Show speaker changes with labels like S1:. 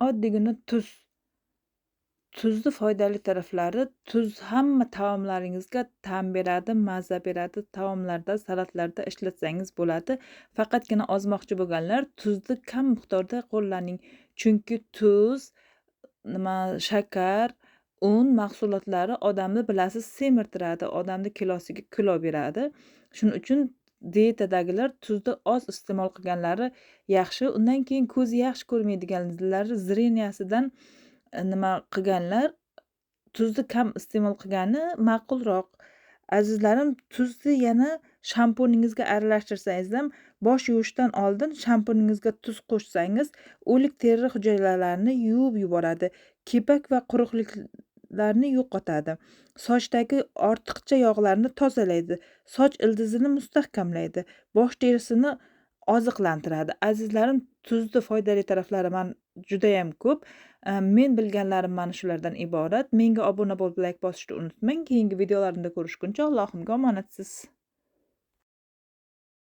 S1: Oddiygina tuz. Tuzni foydali taraflari, tuz hamma taomlaringizga ta'm beradi, mazza beradi. Taomlarda, salatlarda ishlatsangiz bo'ladi. Faqatgina ozmoqchi bo'lganlar tuzni kam miqdorda qo'llaning. Chunki tuz, shakar, un mahsulotlari odamni bilasiz semirtiradi, odamni kilosiga kilo beradi. Shuning uchun dietadagilar tuzni oz iste'mol qilganlari yaxshi. Undan keyin ko'zi yaxshi ko'rmaydiganlar, zreniyasidan qilganlar tuzni kam iste'mol qilgani ma'qulroq. Azizlarim, tuzni yana shampuningizga aralashtirsangiz ham, bosh yuvishdan oldin shampuningizga tuz qo'shsangiz, o'lik teri hujayralarini yuvib yuboradi. Kepak va quruqliklarni yo'qotadi. Sochdagi ortiqcha yog'larni tozalaydi. Soch ildizini mustahkamlaydi. Bosh terisini oziqlantiradi. Azizlarim, tuzni foydali taraflari judayam ko'p. Men bilganlarim mana shulardan iborat. Menga obuna bo'lib, layk bosishni unutmang. Keyingi videolarimda ko'rishguncha Allohimga omonatsiz.